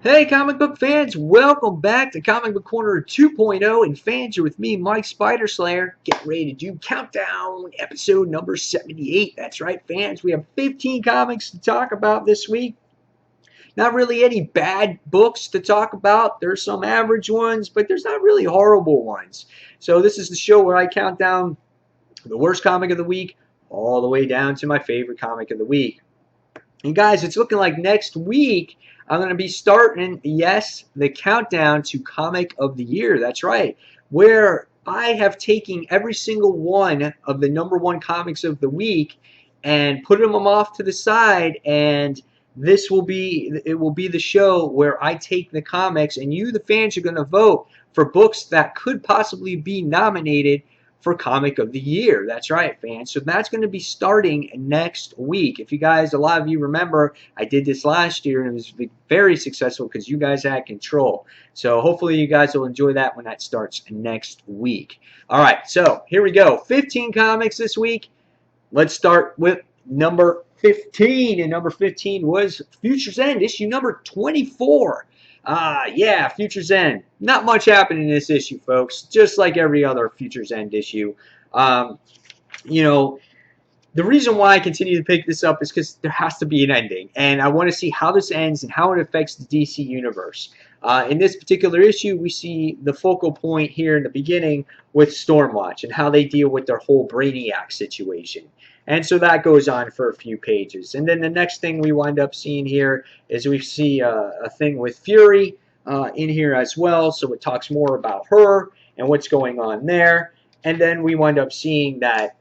Hey, comic book fans, welcome back to Comic Book Corner 2.0. And fans, you're with me, Mike Spider Slayer. Get ready to do countdown episode number 78. That's right, fans. We have 15 comics to talk about this week. Not really any bad books to talk about. There's some average ones, but there's not really horrible ones. So, this is the show where I count down the worst comic of the week all the way down to my favorite comic of the week. And guys, it's looking like next week I'm going to be starting, yes, the countdown to Comic of the Year. That's right. Where I have taken every single one of the number one comics of the week and putting them off to the side, and it will be the show where I take the comics and you the fans are going to vote for books that could possibly be nominated for Comic of the Year. That's right, fans. So that's going to be starting next week. If you guys, a lot of you remember, I did this last year and it was very successful because you guys had control. So hopefully you guys will enjoy that when that starts next week. All right, so here we go. 15 comics this week. Let's start with number 15. And number 15 was Future's End, issue number 24. Yeah, Future's End. Not much happened in this issue, folks. Just like every other Future's End issue. Um, you know, the reason why I continue to pick this up is because there has to be an ending. And I want to see how this ends and how it affects the DC Universe. In this particular issue, we see the focal point here in the beginning with Stormwatch and how they deal with their whole Brainiac situation. And so that goes on for a few pages. And then the next thing we wind up seeing here is we see a thing with Fury in here as well. So it talks more about her and what's going on there. And then we wind up seeing that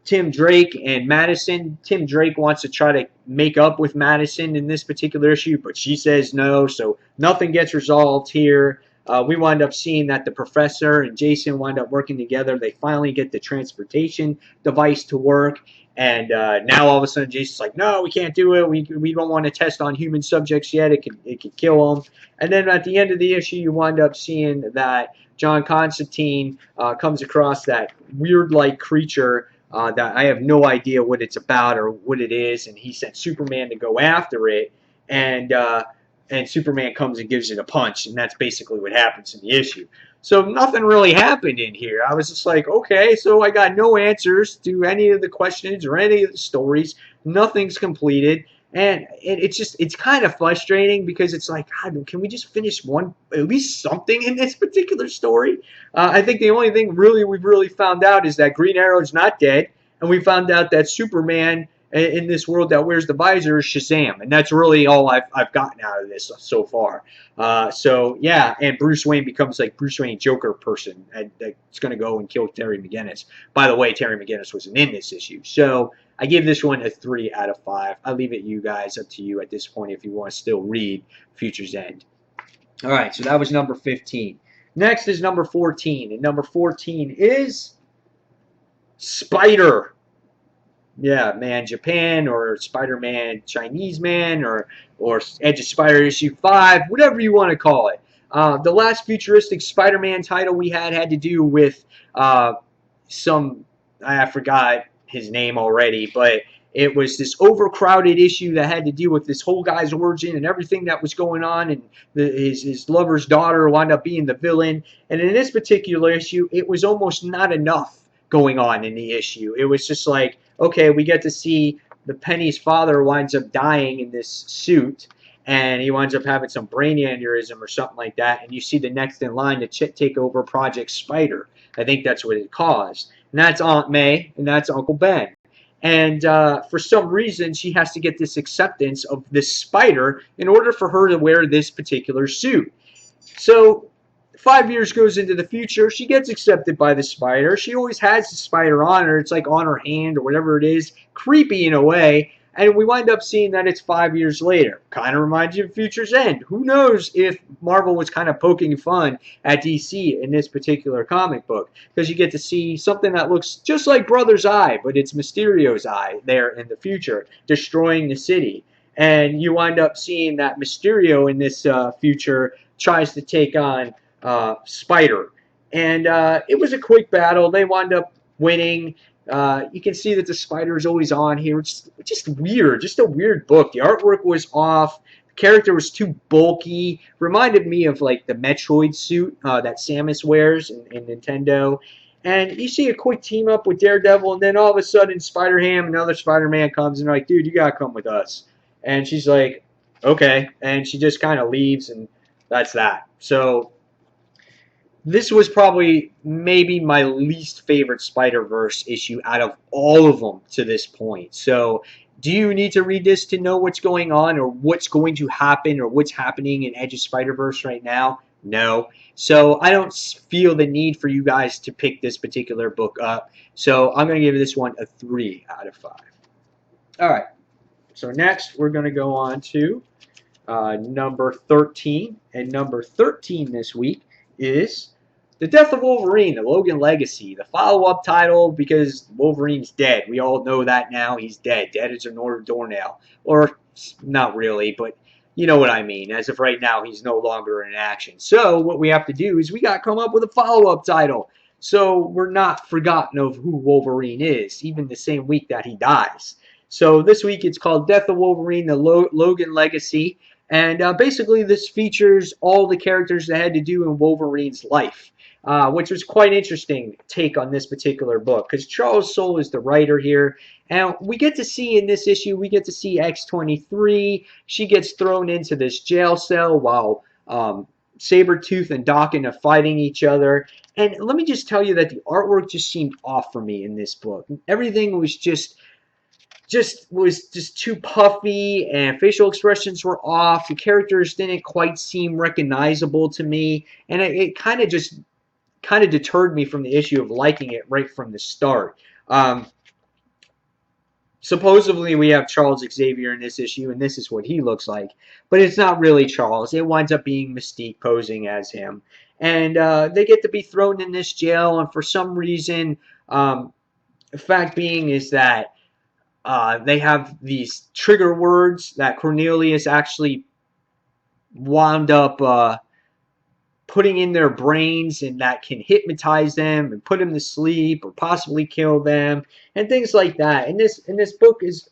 Tim Drake and Madison. Tim Drake wants to try to make up with Madison in this particular issue, but she says no, so nothing gets resolved here. We wind up seeing that the professor and Jason wind up working together. They finally get the transportation device to work, and now all of a sudden Jason's like, no, we can't do it. We don't want to test on human subjects yet. It could kill them. And then at the end of the issue, you wind up seeing that John Constantine comes across that weird-like creature that I have no idea what it's about or what it is, and he sent Superman to go after it, and Superman comes and gives it a punch, and that's basically what happens in the issue. So nothing really happened in here. I was just like, okay, so I got no answers to any of the questions or any of the stories. Nothing's completed. And it's kind of frustrating because it's like, God, can we just finish at least something in this particular story? I think the only thing we've really found out is that Green Arrow's not dead, and we found out that Superman in this world that wears the visor is Shazam, and that's really all I've gotten out of this so far. So yeah, and Bruce Wayne becomes like Bruce Wayne Joker person that's going to go and kill Terry McGinnis. By the way, Terry McGinnis wasn't in this issue, so I give this one a 3 out of 5. I leave it you guys, up to you at this point if you want to still read Future's End. All right, so that was number 15. Next is number 14, and number 14 is Spider. Yeah, Man Japan, or Spider-Man Chinese Man, or Edge of Spider issue 5, whatever you want to call it. The last futuristic Spider-Man title we had to do with I forgot his name already, but it was this overcrowded issue that had to deal with this whole guy's origin and everything that was going on, and his lover's daughter wound up being the villain. And in this particular issue, it was almost not enough going on in the issue. It was just like, okay, we get to see the Penny's father winds up dying in this suit, and he winds up having some brain aneurysm or something like that, and you see the next in line to take over Project Spider. I think that's what it caused. And that's Aunt May, and that's Uncle Ben. And for some reason, she has to get this acceptance of this spider in order for her to wear this particular suit. So 5 years goes into the future. She gets accepted by the spider. She always has the spider on her. It's like on her hand or whatever it is. Creepy in a way. And we wind up seeing that it's 5 years later. Kind of reminds you of Future's End. Who knows if Marvel was kind of poking fun at DC in this particular comic book. Because you get to see something that looks just like Brother's Eye, but it's Mysterio's eye there in the future, destroying the city. And you wind up seeing that Mysterio in this future tries to take on Spider. And it was a quick battle. They wind up winning. You can see that the spider is always on here. It's just weird. Just a weird book. The artwork was off. The character was too bulky. Reminded me of like the Metroid suit that Samus wears in Nintendo. And you see a quick team up with Daredevil, and then all of a sudden Spider-Ham and another Spider-Man comes and like, dude, you gotta come with us. And she's like, okay, and she just kind of leaves, and that's that. So this was probably maybe my least favorite Spider-Verse issue out of all of them to this point. So do you need to read this to know what's going on or what's going to happen or what's happening in Edge of Spider-Verse right now? No. So I don't feel the need for you guys to pick this particular book up. So I'm going to give this one a 3 out of 5. All right. So next we're going to go on to number 13. And number 13 this week is The Death of Wolverine, the Logan Legacy, the follow-up title because Wolverine's dead. We all know that now. He's dead. Dead as a doornail. Or not really, but you know what I mean. As of right now, he's no longer in action. So what we have to do is we got to come up with a follow-up title. So we're not forgotten of who Wolverine is, even the same week that he dies. So this week it's called Death of Wolverine, the Logan Legacy. And basically this features all the characters that had to do in Wolverine's life. Which was quite interesting take on this particular book because Charles Soule is the writer here, and we get to see in this issue, we get to see X-23. She gets thrown into this jail cell while Sabretooth and Daken are fighting each other. And let me just tell you that the artwork just seemed off for me in this book. Everything was just too puffy, and facial expressions were off. The characters didn't quite seem recognizable to me, and it kind of deterred me from the issue of liking it right from the start. Supposedly we have Charles Xavier in this issue, and this is what he looks like. But it's not really Charles. It winds up being Mystique posing as him. And they get to be thrown in this jail, and for some reason, the fact being is that they have these trigger words that Cornelius actually wound up putting in their brains, and that can hypnotize them and put them to sleep or possibly kill them and things like that. And this book is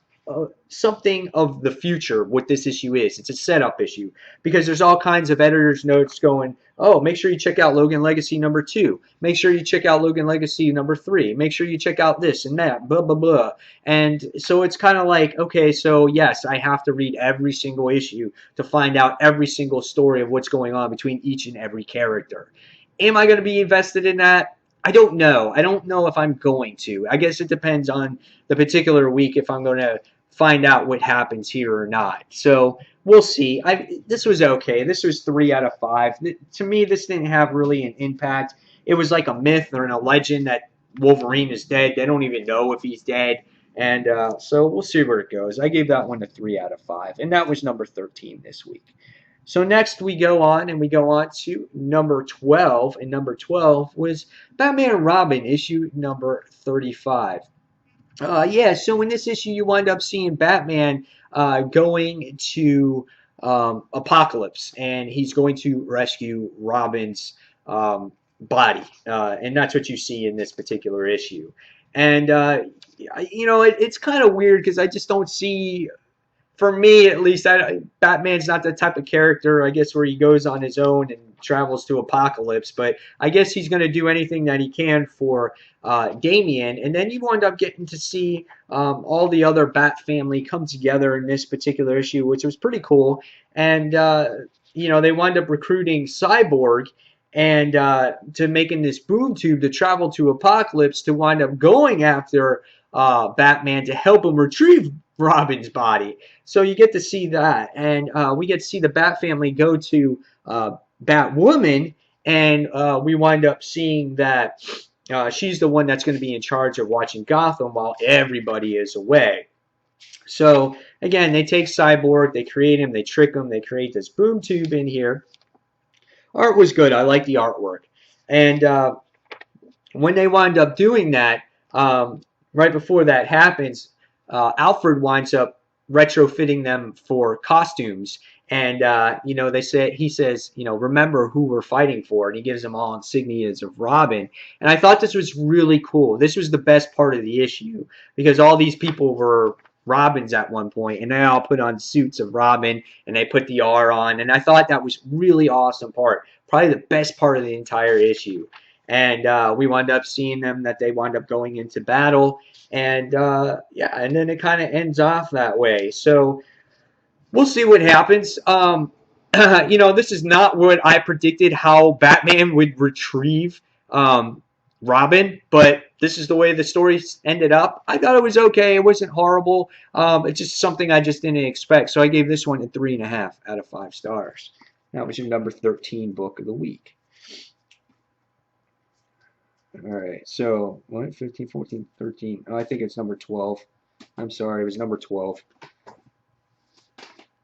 something of the future. What this issue is, it's a setup issue because there's all kinds of editor's notes going, oh, make sure you check out Logan Legacy number 2. Make sure you check out Logan Legacy number 3. Make sure you check out this and that, blah, blah, blah. And so it's kind of like, okay, so yes, I have to read every single issue to find out every single story of what's going on between each and every character. Am I going to be invested in that? I don't know. I don't know if I'm going to. I guess it depends on the particular week if I'm going to find out what happens here or not. So we'll see. This was okay. This was 3 out of 5. To me, this didn't have really an impact. It was like a myth or a legend that Wolverine is dead. They don't even know if he's dead. And so we'll see where it goes. I gave that one a 3 out of 5. And that was number 13 this week. So next we go on to number 12. And number 12 was Batman and Robin, issue number 35. So in this issue, you wind up seeing Batman going to Apocalypse, and he's going to rescue Robin's body, and that's what you see in this particular issue. And it's kind of weird because I just don't see. For me, at least, Batman's not the type of character, I guess, where he goes on his own and travels to Apocalypse. But I guess he's going to do anything that he can for Damian. And then you wind up getting to see all the other Bat family come together in this particular issue, which was pretty cool. And, they wind up recruiting Cyborg and to making this boom tube to travel to Apocalypse to wind up going after Batman to help him retrieve Robin's body. So you get to see that, and we get to see the Bat family go to Batwoman, and we wind up seeing that she's the one that's going to be in charge of watching Gotham while everybody is away. So again, they take Cyborg, they create him, they trick him, they create this boom tube in here. Art was good. I like the artwork. And when they wind up doing that, right before that happens, Alfred winds up retrofitting them for costumes, and he says, remember who we're fighting for, and he gives them all insignias of Robin. And I thought this was really cool. This was the best part of the issue because all these people were Robins at one point, and they all put on suits of Robin, and they put the R on, and I thought that was really awesome part, probably the best part of the entire issue. And we wound up seeing them that they wound up going into battle, and yeah, and then it kind of ends off that way. So we'll see what happens. This is not what I predicted how Batman would retrieve Robin, but this is the way the story ended up. I thought it was okay. It wasn't horrible. It's just something I just didn't expect. So I gave this one a 3.5 out of 5 stars. That was your number 13 book of the week. All right, so 1, 15, 14, 13. Oh, I think it's number 12. I'm sorry, it was number 12.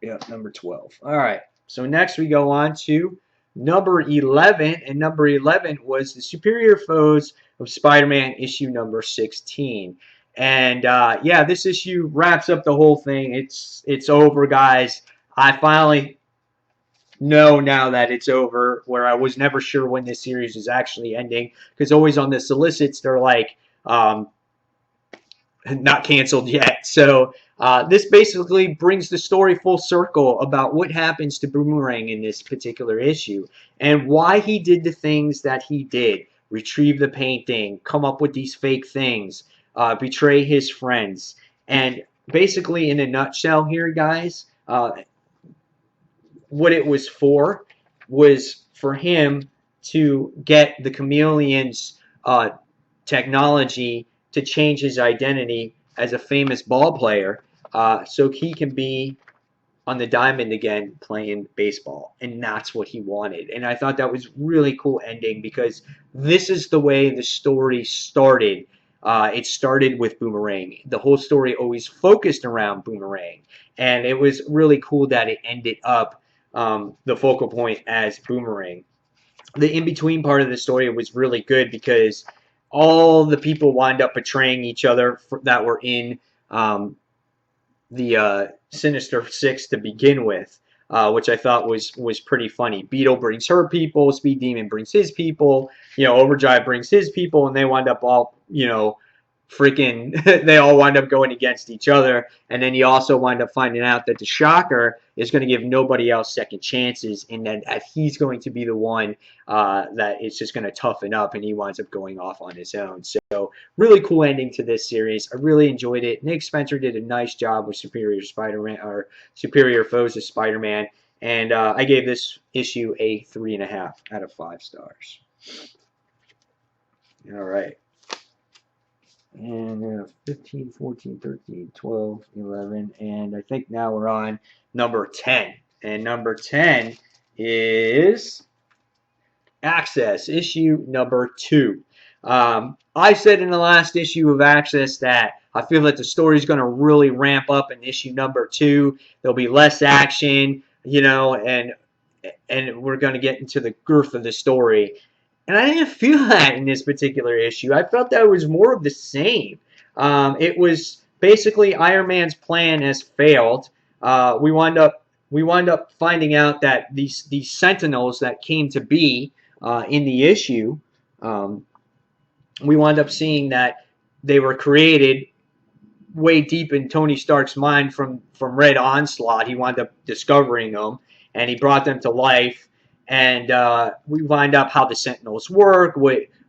Yeah, number 12. All right, so next we go on to number 11, and number 11 was the Superior Foes of Spider-Man issue number 16. And yeah, this issue wraps up the whole thing. It's over, guys. I finally know now that it's over, where I was never sure when this series is actually ending, because always on the solicits they're like not canceled yet. So this basically brings the story full circle about what happens to Boomerang in this particular issue and why he did the things that he did. Retrieve the painting, come up with these fake things, betray his friends. And basically, in a nutshell here, guys, what it was for him to get the Chameleon's technology to change his identity as a famous ball player, so he can be on the diamond again playing baseball. And that's what he wanted. And I thought that was really cool ending, because this is the way the story started. It started with Boomerang. The whole story always focused around Boomerang. And it was really cool that it ended up the focal point as Boomerang. The in-between part of the story was really good, because all the people wind up betraying each other that were in the Sinister Six to begin with, which I thought was pretty funny. Beetle brings her people, Speed Demon brings his people, Overdrive brings his people, and they wind up all, freaking, they all wind up going against each other. And then you also wind up finding out that the Shocker is going to give nobody else second chances, and that he's going to be the one that is just going to toughen up, and he winds up going off on his own. So really cool ending to this series. I really enjoyed it. Nick Spencer did a nice job with Superior Spider-Man, or Superior Foes of Spider-Man, and I gave this issue a 3.5 out of 5 stars. All right. And 15, 14, 13, 12, 11, and I think now we're on number 10. And number 10 is Access, issue number 2. I said in the last issue of Access that I feel that the story is going to really ramp up in issue number 2. There'll be less action, and we're going to get into the girth of the story. And I didn't feel that in this particular issue. I felt that it was more of the same. It was basically Iron Man's plan has failed. We wind up finding out that these Sentinels that came to be in the issue, we wind up seeing that they were created way deep in Tony Stark's mind from Red Onslaught. He wound up discovering them, and he brought them to life. And we find out how the Sentinels work,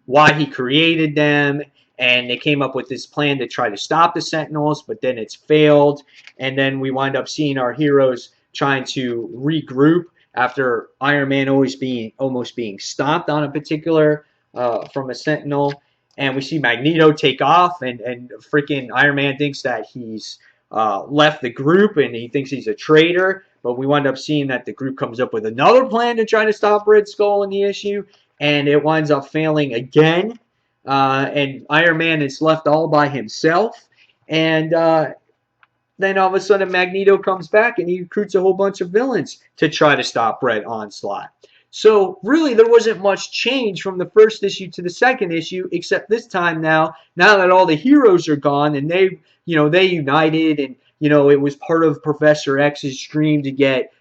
why he created them, and they came up with this plan to try to stop the Sentinels, but then it's failed. And then we wind up seeing our heroes trying to regroup after Iron Man almost being stomped on a particular from a Sentinel. And we see Magneto take off, and freaking Iron Man thinks that he's left the group, and he thinks he's a traitor. But we wind up seeing that the group comes up with another plan to try to stop Red Skull in the issue, and it winds up failing again. And Iron Man is left all by himself. And then all of a sudden Magneto comes back, and he recruits a whole bunch of villains to try to stop Red Onslaught. So really there wasn't much change from the first issue to the second issue, except this time now that all the heroes are gone, and they united, and it was part of Professor X's dream to get,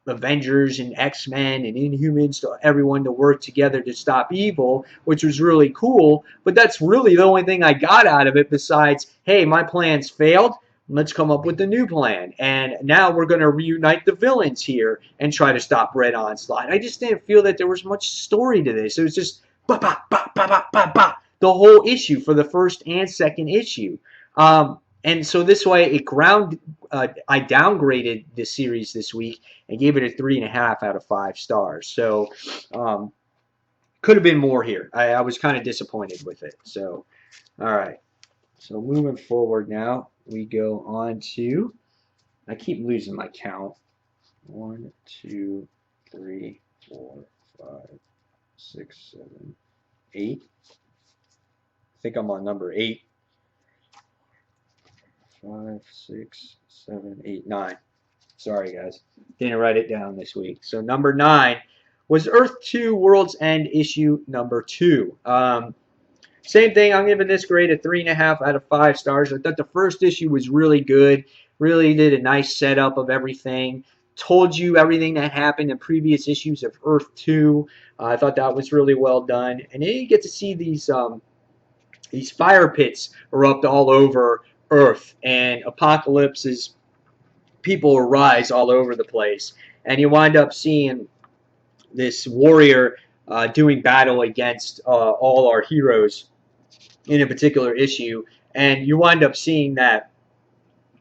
Avengers and X-Men and Inhumans, everyone to work together to stop evil, which was really cool. But that's really the only thing I got out of it, besides, hey, my plans failed, let's come up with a new plan. And now we're going to reunite the villains here and try to stop Red Onslaught. I just didn't feel that there was much story to this. It was just ba ba ba ba ba ba ba the whole issue for the first and second issue. And so this way, I downgraded the series this week and gave it a 3.5 out of 5 stars. So could have been more here. I was kind of disappointed with it. So all right. So moving forward now, we go on to, I keep losing my count. 1, 2, 3, 4, 5, 6, 7, 8. I think I'm on number 8. 5, 6, 7, 8, 9. Sorry, guys. Didn't write it down this week. So number 9 was Earth 2 World's End issue number 2. Same thing. I'm giving this grade a 3.5 out of 5 stars. I thought the first issue was really good. Really did a nice setup of everything. Told you everything that happened in previous issues of Earth 2. I thought that was really well done. And then you get to see these fire pits erupt all over Earth, and Apocalypse's people arise all over the place. And you wind up seeing this warrior doing battle against all our heroes in a particular issue, and you wind up seeing that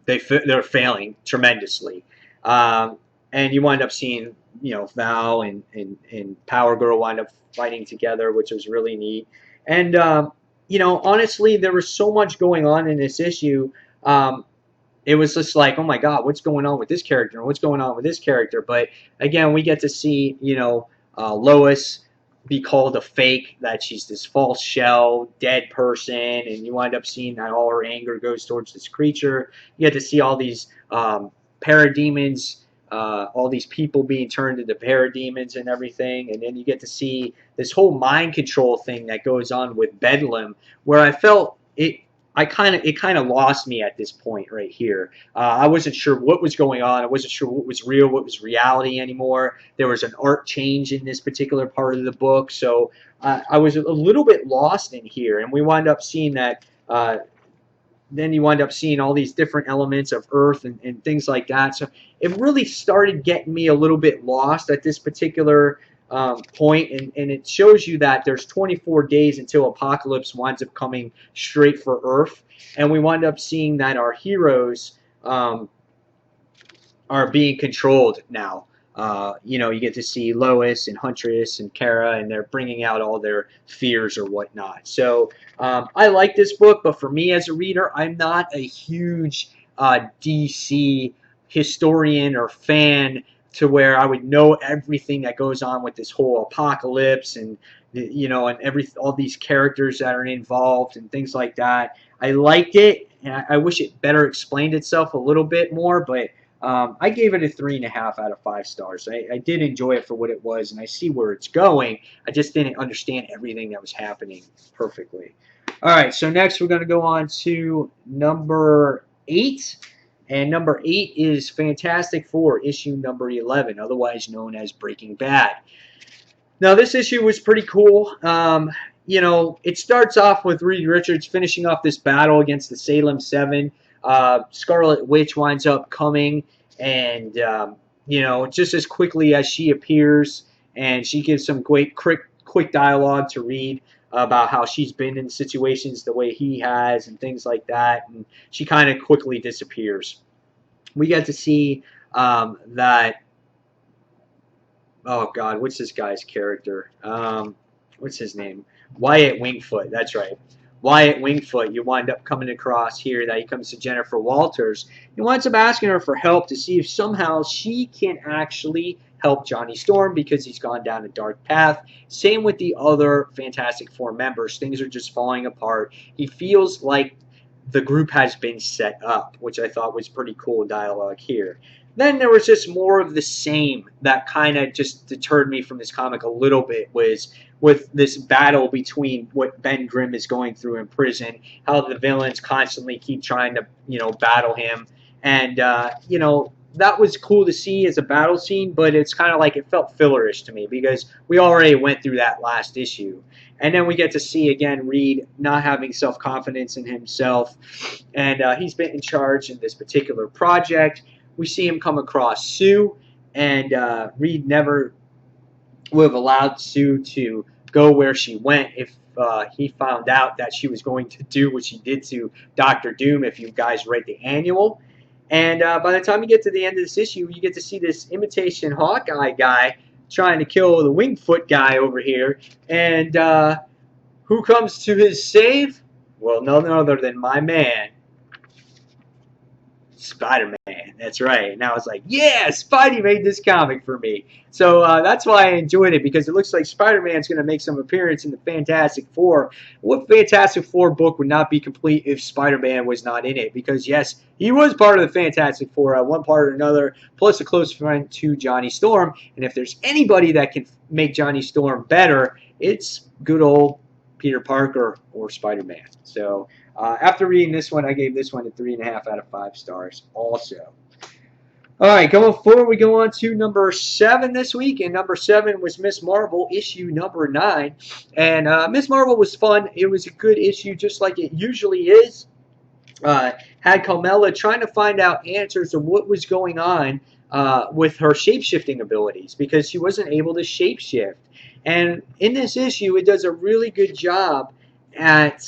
they're failing tremendously, and you wind up seeing Val and Power Girl wind up fighting together, which was really neat. And honestly, there was so much going on in this issue. It was just like, oh my God, what's going on with this character? What's going on with this character? But again, we get to see Lois be called a fake, that she's this false shell, dead person, and you wind up seeing that all her anger goes towards this creature. You get to see all these parademons, all these people being turned into parademons and everything, and then you get to see this whole mind control thing that goes on with Bedlam, where I felt it kind of lost me at this point right here. I wasn't sure what was going on. I wasn't sure what was real, what was reality anymore. There was an art change in this particular part of the book, so I was a little bit lost in here. And we wind up seeing that. Then you wind up seeing all these different elements of Earth and things like that. So it really started getting me a little bit lost at this particular point, and it shows you that there's 24 days until Apocalypse winds up coming straight for Earth, and we wind up seeing that our heroes are being controlled now. You get to see Lois and Huntress and Kara, and they're bringing out all their fears or whatnot. So I like this book, but for me as a reader, I'm not a huge DC historian or fan to where I would know everything that goes on with this whole apocalypse and and all these characters that are involved and things like that. I liked it, and I wish it better explained itself a little bit more, but I gave it a 3.5 out of 5 stars. I did enjoy it for what it was, and I see where it's going. I just didn't understand everything that was happening perfectly. All right, so next we're going to go on to number 8. And number 8 is Fantastic Four, issue number 11, otherwise known as Breaking Bad. Now, this issue was pretty cool. It starts off with Reed Richards finishing off this battle against the Salem 7. Scarlet Witch winds up coming, and just as quickly as she appears, and she gives some quick dialogue to Reed about how she's been in situations the way he has and things like that, and she kind of quickly disappears. We get to see that, oh God, what's this guy's character? What's his name? Wyatt Wingfoot, that's right. Wyatt Wingfoot, you wind up coming across here that he comes to Jennifer Walters. He winds up asking her for help to see if somehow she can actually help Johnny Storm because he's gone down a dark path. Same with the other Fantastic Four members. Things are just falling apart. He feels like the group has been set up, which I thought was pretty cool dialogue here. Then there was just more of the same that kind of just deterred me from this comic a little bit, was with this battle between what Ben Grimm is going through in prison, how the villains constantly keep trying to, battle him. And, that was cool to see as a battle scene, but it's kind of like it felt fillerish to me because we already went through that last issue. And then we get to see again Reed not having self confidence in himself, and he's been in charge in this particular project. We see him come across Sue, and Reed never would have allowed Sue to go where she went if he found out that she was going to do what she did to Doctor Doom. If you guys read the annual, and by the time you get to the end of this issue, you get to see this imitation Hawkeye guy trying to kill the Wingfoot guy over here, and who comes to his save? Well, none other than my man, Spider-Man. That's right. And I was like, yeah, Spidey made this comic for me. So that's why I enjoyed it, because it looks like Spider-Man's going to make some appearance in the Fantastic Four. What Fantastic Four book would not be complete if Spider-Man was not in it? Because, yes, he was part of the Fantastic Four at one part or another, plus a close friend to Johnny Storm. And if there's anybody that can make Johnny Storm better, it's good old Peter Parker or Spider-Man. So after reading this one, I gave this one a 3.5 out of 5 stars also. All right, going forward, we go on to number 7 this week, and number 7 was Miss Marvel, issue number 9. And Miss Marvel was fun. It was a good issue, just like it usually is. Had Carmella trying to find out answers of what was going on with her shape-shifting abilities, because she wasn't able to shape-shift. And in this issue, it does a really good job at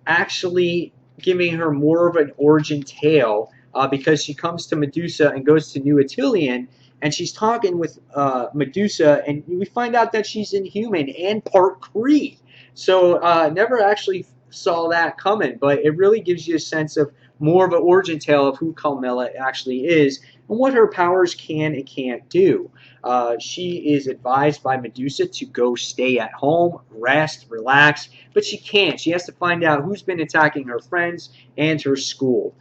actually giving her more of an origin tale, because she comes to Medusa and goes to New Attilan, and she's talking with Medusa, and we find out that she's Inhuman and part Kree. So never actually saw that coming, but it really gives you a sense of more of an origin tale of who Carmella actually is and what her powers can and can't do. She is advised by Medusa to go stay at home, rest, relax, but she can't. She has to find out who's been attacking her friends and her school.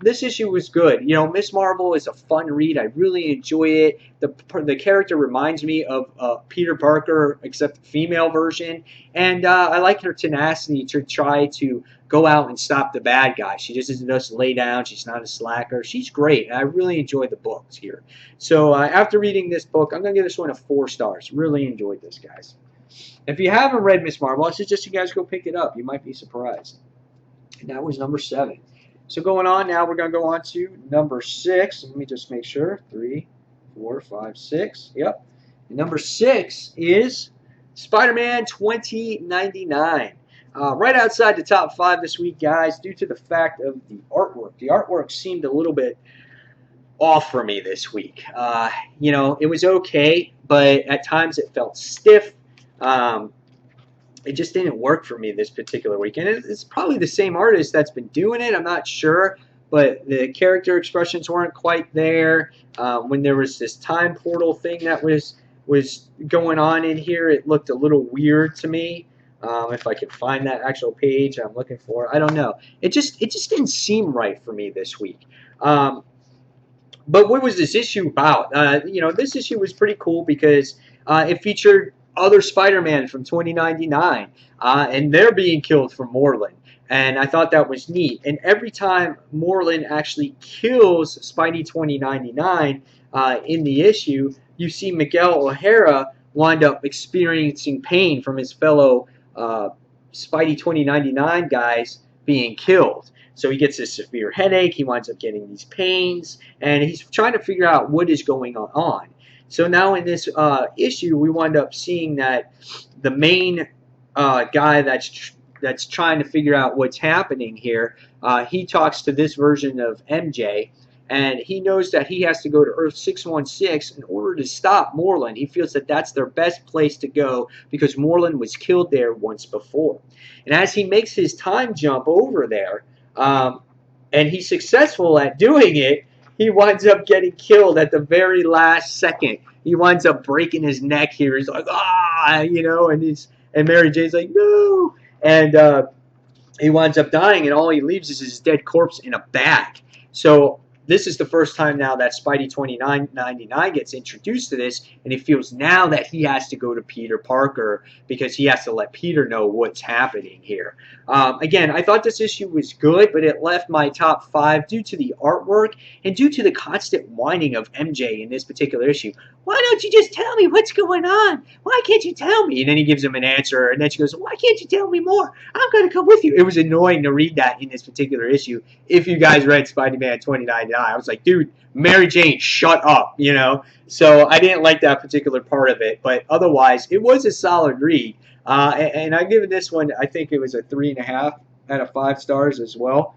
This issue was good. You know, Miss Marvel is a fun read. I really enjoy it. The character reminds me of Peter Parker, except the female version, and I like her tenacity to try to go out and stop the bad guy. She just doesn't just lay down. She's not a slacker. She's great. I really enjoy the books here. So after reading this book, I'm going to give this one a 4 stars. Really enjoyed this, guys. If you haven't read Miss Marvel, I suggest you guys go pick it up. You might be surprised. And that was number 7. So going on now, we're going to go on to number 6. Let me just make sure. 3, 4, 5, 6. Yep. And number 6 is Spider-Man 2099. Right outside the top 5 this week, guys, due to the fact of the artwork. The artwork seemed a little bit off for me this week. You know, it was okay, but at times it felt stiff. It just didn't work for me this particular week. And it's probably the same artist that's been doing it. I'm not sure, but the character expressions weren't quite there. When there was this time portal thing that was going on in here, it looked a little weird to me. If I can find that actual page I'm looking for, I don't know. It just didn't seem right for me this week. But what was this issue about? You know, this issue was pretty cool because it featured other Spider-Man from 2099, and they're being killed from Moreland. And I thought that was neat. And every time Moreland actually kills Spidey 2099 in the issue, you see Miguel O'Hara wind up experiencing pain from his fellow Spidey 2099 guys being killed. So he gets a severe headache, he winds up getting these pains, and he's trying to figure out what is going on. So now in this issue, we wind up seeing that the main guy that's trying to figure out what's happening here, he talks to this version of MJ, and he knows that he has to go to Earth 616 in order to stop Moreland. He feels that that's their best place to go because Moreland was killed there once before. And as he makes his time jump over there, and he's successful at doing it, he winds up getting killed at the very last second. He winds up breaking his neck here. He's like, you know, and Mary Jane's like, no. And he winds up dying, and all he leaves is his dead corpse in a bag. So this is the first time now that Spidey 2999 gets introduced to this, and he feels now that he has to go to Peter Parker because he has to let Peter know what's happening here. Again, I thought this issue was good, but it left my top 5 due to the artwork and due to the constant whining of MJ in this particular issue. Why don't you just tell me what's going on? Why can't you tell me? And then he gives him an answer, and then she goes, why can't you tell me more? I'm going to come with you. It was annoying to read that in this particular issue. If you guys read Spider-Man 2099, I was like, dude, Mary Jane, shut up, you know? So I didn't like that particular part of it, but otherwise, it was a solid read. And I give this one, I think it was a 3.5 out of 5 stars as well.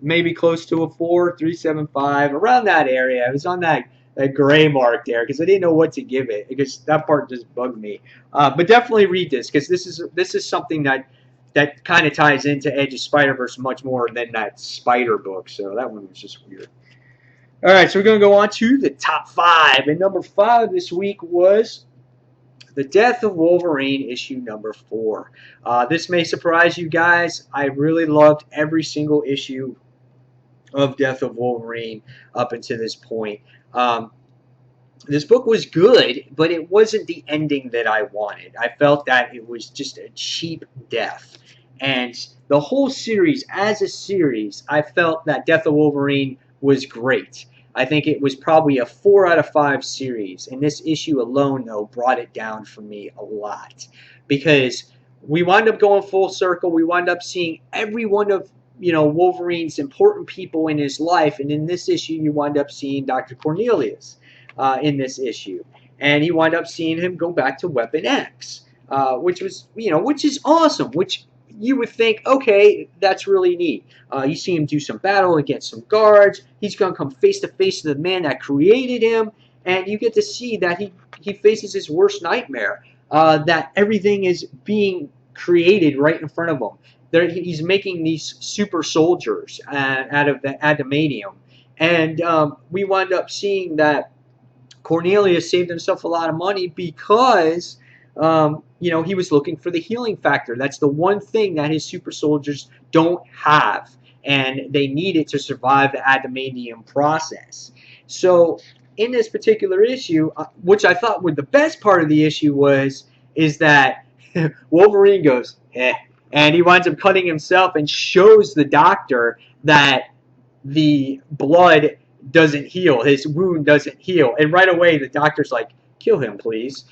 Maybe close to a 4, 3.75, around that area. It was on that gray mark there because I didn't know what to give it because that part just bugged me. But definitely read this because this is something that kind of ties into Edge of Spider-Verse much more than that Spider book. So that one was just weird. All right, so we're going to go on to the top 5. And number 5 this week was The Death of Wolverine, issue number 4. This may surprise you guys. I really loved every single issue of Death of Wolverine up until this point. This book was good, but it wasn't the ending that I wanted. I felt that it was just a cheap death. And the whole series, as a series, I felt that Death of Wolverine was great. I think it was probably a 4 out of 5 series. And this issue alone, though, brought it down for me a lot. Because we wound up going full circle. We wound up seeing every one of Wolverine's important people in his life. And in this issue, you wind up seeing Dr. Cornelius in this issue. And you wind up seeing him go back to Weapon X, which was, which is awesome, which you would think, okay, that's really neat. You see him do some battle against some guards. He's going to come face to face to the man that created him. And you get to see that he faces his worst nightmare, that everything is being created right in front of him. He's making these super soldiers out of the adamantium. And we wind up seeing that Cornelius saved himself a lot of money because he was looking for the healing factor. That's the one thing that his super soldiers don't have, and they need it to survive the adamantium process. So in this particular issue, which I thought was the best part of the issue is that Wolverine goes, and he winds up cutting himself and shows the doctor that the blood doesn't heal, his wound doesn't heal. And right away, the doctor's like, kill him, please.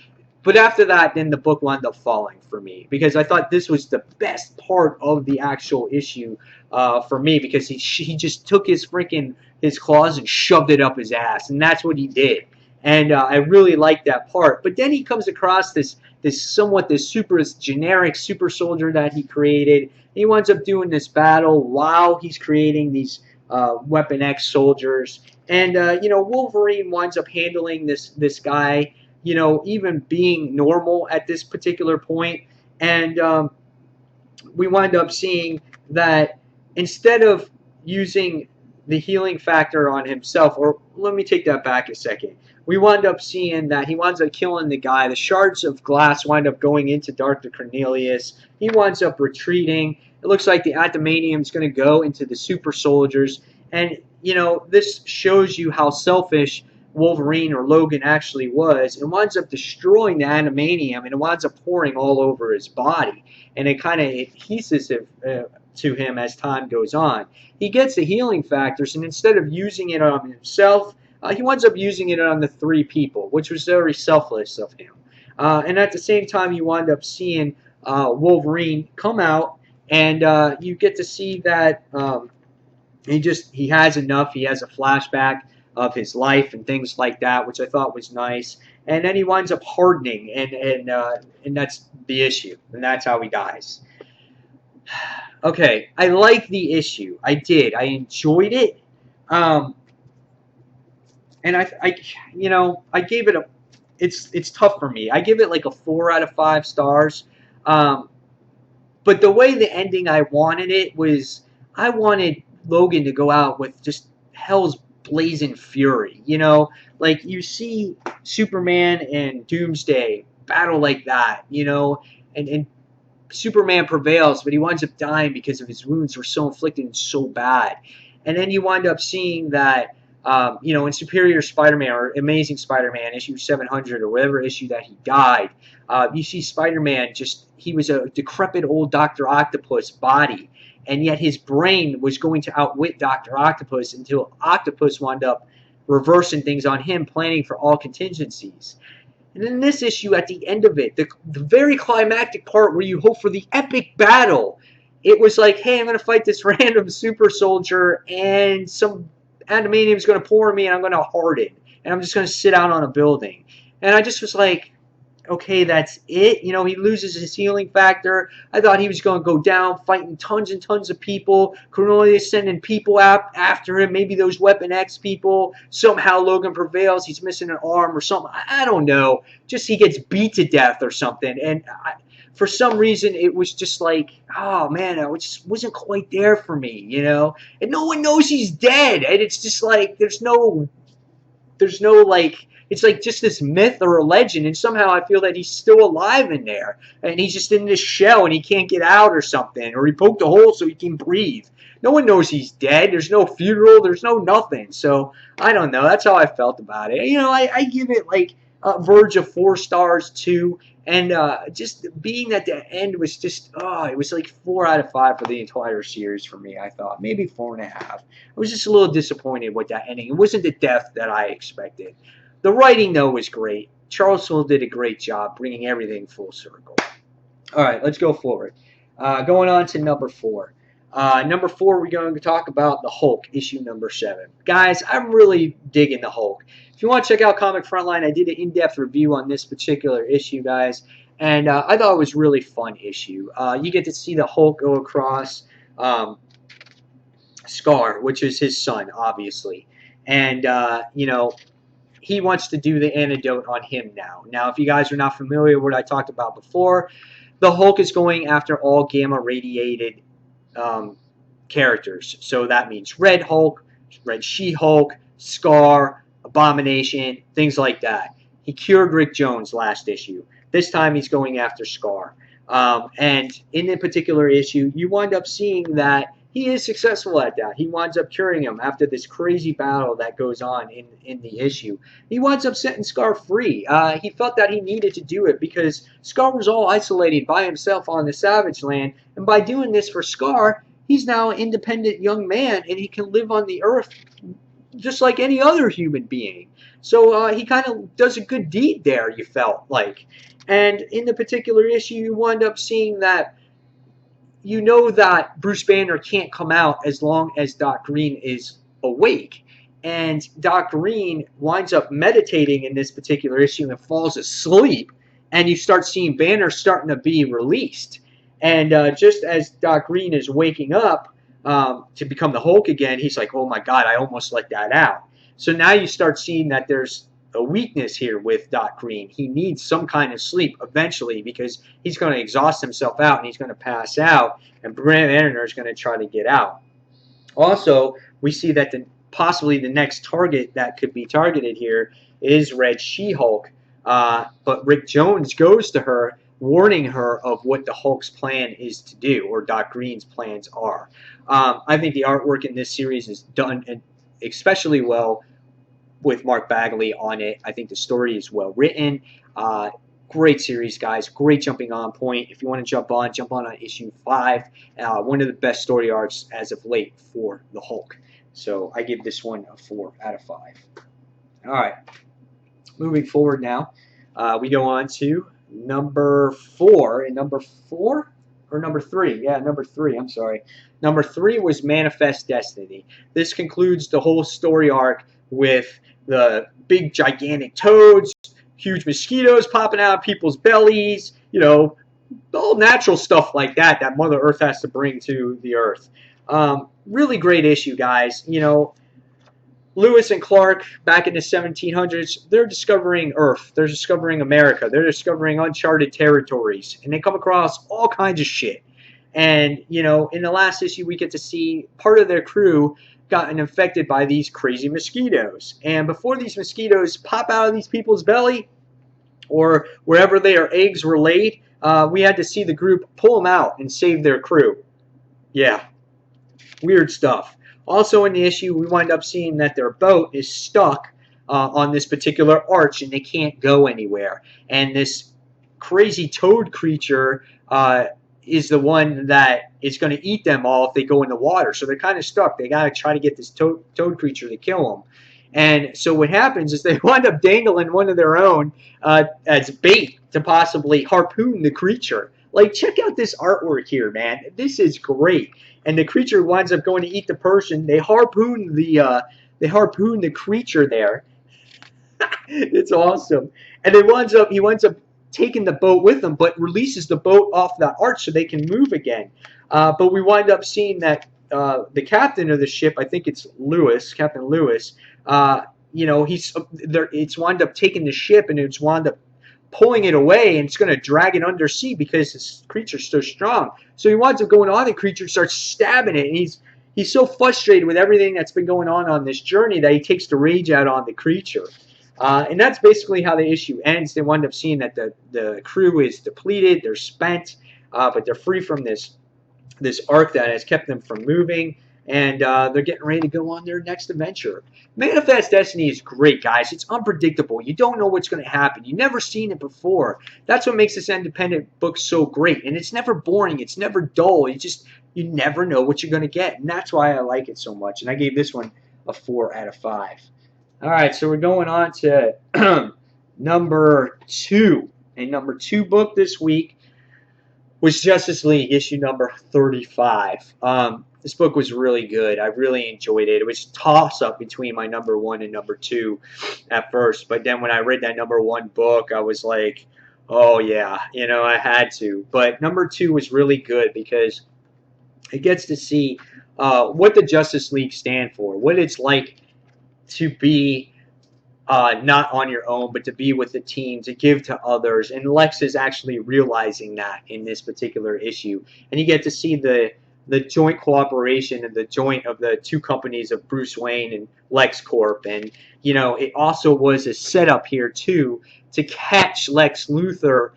But after that, then the book wound up falling for me because I thought this was the best part of the actual issue for me because he just took his claws and shoved it up his ass, and that's what he did. And I really liked that part. But then he comes across this super generic super soldier that he created. He winds up doing this battle while he's creating these Weapon X soldiers. And, Wolverine winds up handling this guy, even being normal at this particular point. And we wind up seeing that instead of using the healing factor on himself, or let me take that back a second. We wind up seeing that he winds up killing the guy. The shards of glass wind up going into Dr. Cornelius. He winds up retreating. It looks like the adamantium is going to go into the super soldiers. And, this shows you how selfish Wolverine or Logan actually was. It winds up destroying the adamantium, and it winds up pouring all over his body. And it kind of adheses to him as time goes on. He gets the healing factors, and instead of using it on himself, he winds up using it on the 3 people, which was very selfless of him. And at the same time, you wind up seeing Wolverine come out, and you get to see that he has enough. He has a flashback of his life and things like that, which I thought was nice. And then he winds up hardening, and that's the issue, and that's how he dies. Okay, I like the issue. I did. I enjoyed it. And I gave it it's tough for me. I give it like a 4 out of 5 stars. But the way the ending I wanted it was, I wanted Logan to go out with just hell's blazing fury. Like you see Superman and Doomsday battle like that, and Superman prevails, but he winds up dying because of his wounds were so inflicted and so bad. And then you wind up seeing that, in Superior Spider-Man or Amazing Spider-Man, issue 700 or whatever issue that he died, you see Spider-Man he was a decrepit old Dr. Octopus body, and yet his brain was going to outwit Dr. Octopus until Octopus wound up reversing things on him, planning for all contingencies. And in this issue, at the end of it, the very climactic part where you hope for the epic battle, it was like, hey, I'm going to fight this random super soldier, and some adamantium's going to pour me, and I'm going to harden, and I'm just going to sit out on a building. And I just was like, okay, that's it. He loses his healing factor. I thought he was going to go down fighting tons and tons of people. Cornelius sending people after him, maybe those Weapon X people. Somehow Logan prevails. He's missing an arm or something. I don't know. Just he gets beat to death or something. And for some reason, it was just like, oh, man, it just wasn't quite there for me, And no one knows he's dead. And it's just like there's no like, it's like just this myth or a legend, and somehow I feel that he's still alive in there, and he's just in this shell and he can't get out or something, or he poked a hole so he can breathe. No one knows he's dead. There's no funeral. There's no nothing. So I don't know. That's how I felt about it. I give it like a verge of 4 stars too. And just being at the end was just, it was like 4 out of 5 for the entire series for me, I thought. Maybe 4.5. I was just a little disappointed with that ending. It wasn't the death that I expected. The writing, though, was great. Charles Soule did a great job bringing everything full circle. All right, let's go forward. Going on to number 4. Number 4, we're going to talk about the Hulk, issue number 7. Guys, I'm really digging the Hulk. If you want to check out Comic Frontline, I did an in-depth review on this particular issue, guys, and I thought it was a really fun issue. You get to see the Hulk go across Scar, which is his son, obviously, and he wants to do the antidote on him now. Now, if you guys are not familiar with what I talked about before, the Hulk is going after all gamma-radiated characters. So that means Red Hulk, Red She-Hulk, Scar, Abomination, things like that. He cured Rick Jones last issue. This time he's going after Scar. And in the particular issue, you wind up seeing that he is successful at that. He winds up curing him after this crazy battle that goes on in the issue. He winds up setting Scar free. He felt that he needed to do it because Scar was all isolated by himself on the Savage Land. And by doing this for Scar, he's now an independent young man, and he can live on the Earth just like any other human being. So he kind of does a good deed there, you felt like. And in the particular issue, you wind up seeing that that Bruce Banner can't come out as long as Doc Green is awake. And Doc Green winds up meditating in this particular issue and falls asleep. And you start seeing Banner starting to be released. And just as Doc Green is waking up to become the Hulk again, he's like, oh my God, I almost let that out. So now you start seeing that there's a weakness here with Doc Green. He needs some kind of sleep eventually because he's going to exhaust himself out and he's going to pass out, and Banner is going to try to get out. Also, we see that possibly the next target that could be targeted here is Red She-Hulk, but Rick Jones goes to her, warning her of what the Hulk's plan is to do, or Doc Green's plans are. I think the artwork in this series is done especially well with Mark Bagley on it. I think the story is well written. Great series, guys. Great jumping on point. If you want to jump on issue 5. One of the best story arcs as of late for the Hulk. So I give this one a 4 out of 5. All right. Moving forward now, we go on to number 4. And number 4? Or number 3. Yeah, number 3. I'm sorry. Number 3 was Manifest Destiny. This concludes the whole story arc with the big gigantic toads, huge mosquitoes popping out of people's bellies, all natural stuff like that Mother Earth has to bring to the Earth. Really great issue, guys. Lewis and Clark back in the 1700s, they're discovering Earth. They're discovering America. They're discovering uncharted territories. And they come across all kinds of shit. And, in the last issue, we get to see part of their crew gotten infected by these crazy mosquitoes. And before these mosquitoes pop out of these people's belly, or wherever their eggs were laid, we had to see the group pull them out and save their crew. Yeah, weird stuff. Also in the issue, we wind up seeing that their boat is stuck on this particular arch and they can't go anywhere. And this crazy toad creature is the one that is going to eat them all if they go in the water. So they're kind of stuck. They got to try to get this toad creature to kill them. And so what happens is they wind up dangling one of their own as bait to possibly harpoon the creature. Like, check out this artwork here, man. This is great. And the creature winds up going to eat the person. They harpoon the creature there. It's awesome. And he winds up taking the boat with them, but releases the boat off that arch so they can move again. But we wind up seeing that the captain of the ship, I think it's Lewis, Captain Lewis. He's there. It's wound up taking the ship, and it's wound up pulling it away, and it's going to drag it undersea because this creature's so strong. So he winds up going on the creature, starts stabbing it, and he's so frustrated with everything that's been going on this journey that he takes the rage out on the creature. And that's basically how the issue ends. They wind up seeing that the crew is depleted, they're spent, but they're free from this arc that has kept them from moving, and they're getting ready to go on their next adventure. Manifest Destiny is great, guys. It's unpredictable. You don't know what's going to happen. You've never seen it before. That's what makes this independent book so great. And it's never boring. It's never dull. You never know what you're going to get. And that's why I like it so much. And I gave this one a 4 out of 5. All right, so we're going on to number 2. And number 2 book this week was Justice League issue number 35. This book was really good. I really enjoyed it. It was a toss-up between my number 1 and number 2 at first. But then when I read that number 1 book, I was like, oh, yeah, I had to. But number 2 was really good because it gets to see what the Justice League stand for, what it's like to be not on your own, but to be with the team, to give to others. And Lex is actually realizing that in this particular issue. And you get to see the joint cooperation and the joint of the two companies of Bruce Wayne and LexCorp. And, it also was a setup here, too, to catch Lex Luthor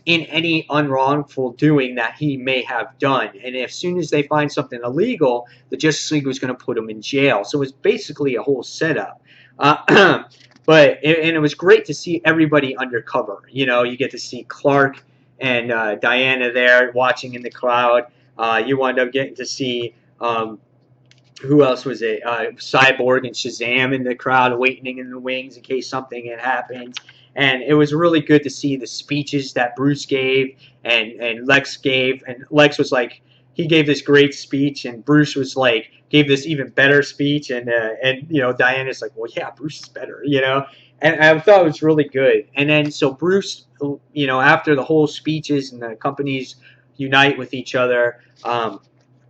in any unwrongful doing that he may have done. And as soon as they find something illegal, the Justice League was going to put him in jail. So it was basically a whole setup. But it was great to see everybody undercover. You get to see Clark and Diana there watching in the crowd. You wind up getting to see who else was it? Cyborg and Shazam in the crowd, waiting in the wings in case something had happened. And it was really good to see the speeches that Bruce gave and Lex gave. And Lex was like, he gave this great speech, and Bruce was like, gave this even better speech. And Diana's like, well, yeah, Bruce is better, And I thought it was really good. And then so Bruce, after the whole speeches and the companies unite with each other,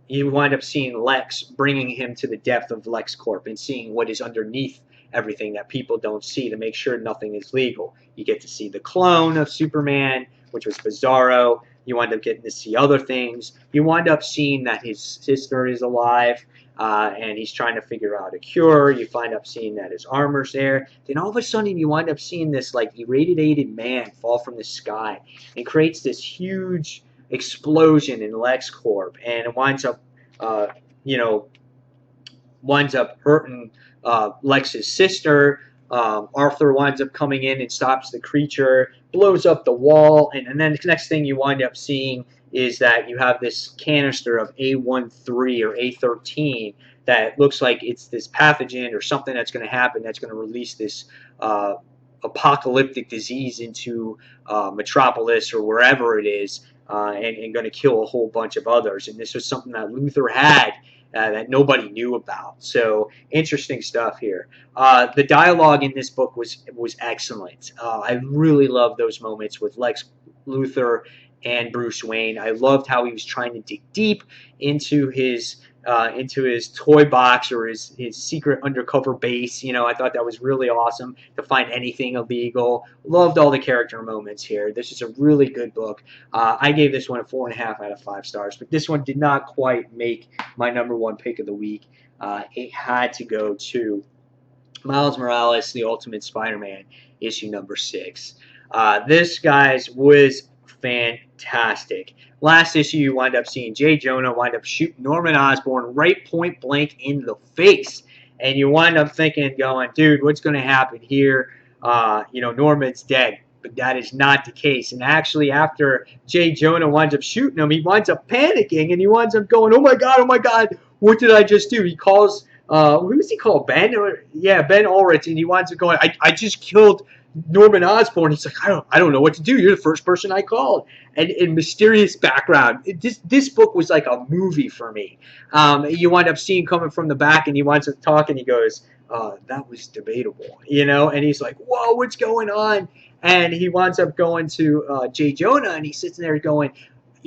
you wind up seeing Lex, bringing him to the depth of LexCorp and seeing what is underneath everything that people don't see to make sure nothing is legal. You get to see the clone of Superman, which was Bizarro. You wind up getting to see other things. You wind up seeing that his sister is alive, and he's trying to figure out a cure. You find up seeing that his armor's there. Then all of a sudden, you wind up seeing this irradiated man fall from the sky and creates this huge explosion in LexCorp, and it winds up hurting Lex's sister. Arthur winds up coming in and stops the creature, blows up the wall, and then the next thing you wind up seeing is that you have this canister of A13 or A13 that looks like it's this pathogen or something that's going to happen that's going to release this apocalyptic disease into Metropolis or wherever it is, and going to kill a whole bunch of others. And this was something that Luthor had that nobody knew about. So interesting stuff here. The dialogue in this book was excellent. I really loved those moments with Lex Luthor and Bruce Wayne. I loved how he was trying to dig deep into his toy box or his secret undercover base. I thought that was really awesome to find anything illegal. Loved all the character moments here. This is a really good book. I gave this one a 4.5 out of 5 stars, but this one did not quite make my number 1 pick of the week. It had to go to Miles Morales, The Ultimate Spider-Man, issue number 6. This, guys, was fantastic. Last issue, you wind up seeing Jay Jonah wind up shooting Norman Osborn right point blank in the face. And you wind up thinking, going, dude, what's going to happen here? Norman's dead. But that is not the case. And actually, after Jay Jonah winds up shooting him, he winds up panicking and he winds up going, oh my God, what did I just do? He calls, who does he call? Ben? Ben Ulrich. And he winds up going, I just killed Norman Osborn. He's like, I don't know what to do. You're the first person I called. And in mysterious background, this book was like a movie for me. You wind up seeing coming from the back, and he winds up talking. He goes, that was debatable, and he's like, whoa, what's going on? And he winds up going to Jay Jonah, and he's sitting there going,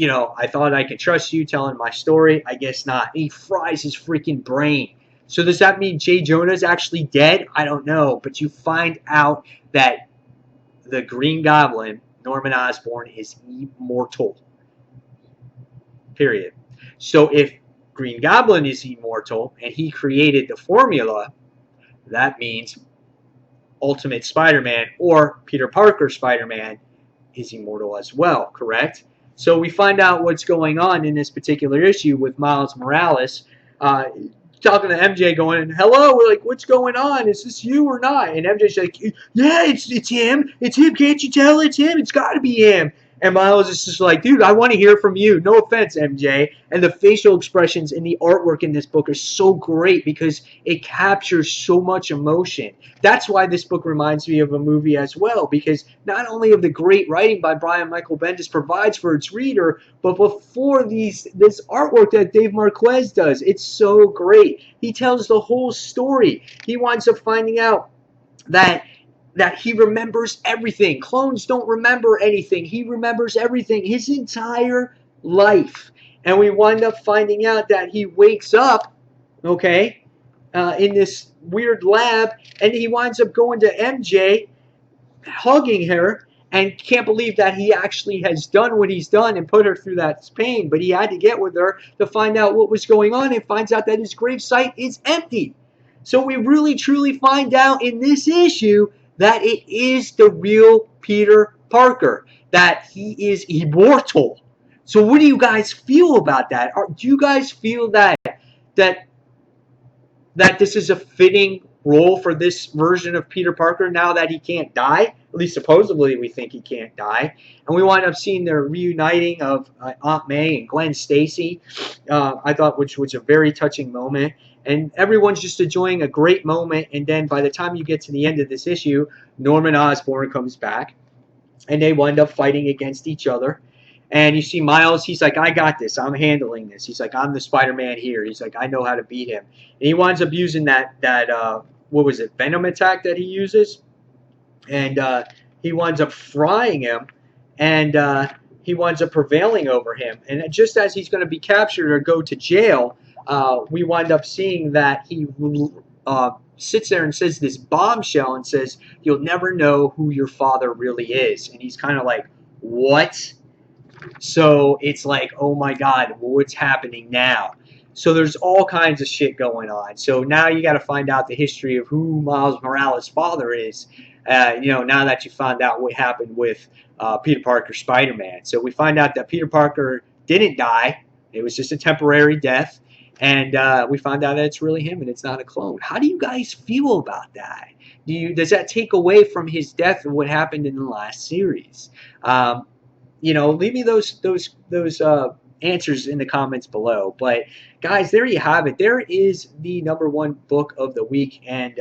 I thought I could trust you telling my story. I guess not. And he fries his freaking brain. So does that mean Jay Jonah's actually dead? I don't know. But you find out that the Green Goblin, Norman Osborn, is immortal. Period. So if Green Goblin is immortal and he created the formula, that means Ultimate Spider-Man or Peter Parker Spider-Man is immortal as well, correct? So we find out what's going on in this particular issue with Miles Morales talking to MJ going, hello, we're like, what's going on? Is this you or not? And MJ's like, yeah, it's him. It's him. Can't you tell it's him? It's got to be him. And Miles is just like, dude, I want to hear from you. No offense, MJ. And the facial expressions and the artwork in this book are so great because it captures so much emotion. That's why this book reminds me of a movie as well, because not only of the great writing by Brian Michael Bendis provides for its reader, but before this artwork that Dave Marquez does, it's so great. He tells the whole story. He winds up finding out that he remembers everything. Clones don't remember anything. He remembers everything, his entire life. And we wind up finding out that he wakes up, in this weird lab, and he winds up going to MJ, hugging her, and can't believe that he actually has done what he's done and put her through that pain. But he had to get with her to find out what was going on, and finds out that his gravesite is empty. So we really truly find out in this issue that it is the real Peter Parker, that he is immortal. So what do you guys feel about that? Do you guys feel that this is a fitting role for this version of Peter Parker now that he can't die? At least supposedly we think he can't die. And we wind up seeing the reuniting of Aunt May and Gwen Stacy, I thought, which was a very touching moment. And everyone's just enjoying a great moment. And then by the time you get to the end of this issue, Norman Osborn comes back, and they wind up fighting against each other. And you see Miles, he's like, I got this. I'm handling this. He's like, I'm the Spider-Man here. He's like, I know how to beat him. And he winds up using that what was it, Venom attack that he uses. And he winds up frying him. And he winds up prevailing over him. And just as he's going to be captured or go to jail, we wind up seeing that he sits there and says this bombshell and says, you'll never know who your father really is. And he's kind of like, what? So it's like, oh my God, what's happening now? So there's all kinds of shit going on. So now you got to find out the history of who Miles Morales' father is. Now that you found out what happened with Peter Parker Spider-Man. So we find out that Peter Parker didn't die. It was just a temporary death. And we found out that it's really him and it's not a clone. How do you guys feel about that? Does that take away from his death and what happened in the last series? Leave me those answers in the comments below. But guys, there you have it. There is the #1 book of the week, and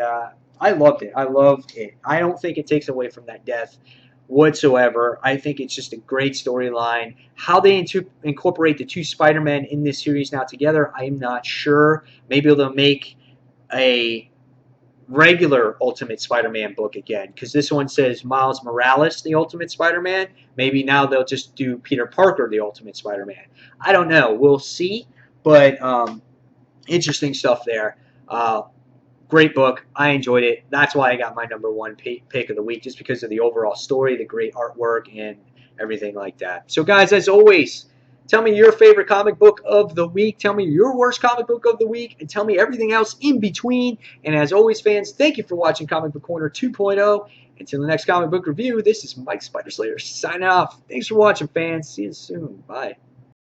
I loved it. I don't think it takes away from that death whatsoever. I think it's just a great storyline. How they incorporate the two Spider-Men in this series now together, I'm not sure. Maybe they'll make a regular Ultimate Spider-Man book again, because this one says Miles Morales, the Ultimate Spider-Man. Maybe now they'll just do Peter Parker, the Ultimate Spider-Man. I don't know. We'll see. But interesting stuff there. Great book. I enjoyed it. That's why I got my #1 pick of the week, just because of the overall story, the great artwork, and everything like that. So, guys, as always, Tell me your favorite comic book of the week. Tell me your worst comic book of the week. And tell me everything else in between. And as always, fans, thank you for watching Comic Book Corner 2.0. Until the next comic book review, this is Mike Spider Slayer signing off. Thanks for watching, fans. See you soon. Bye.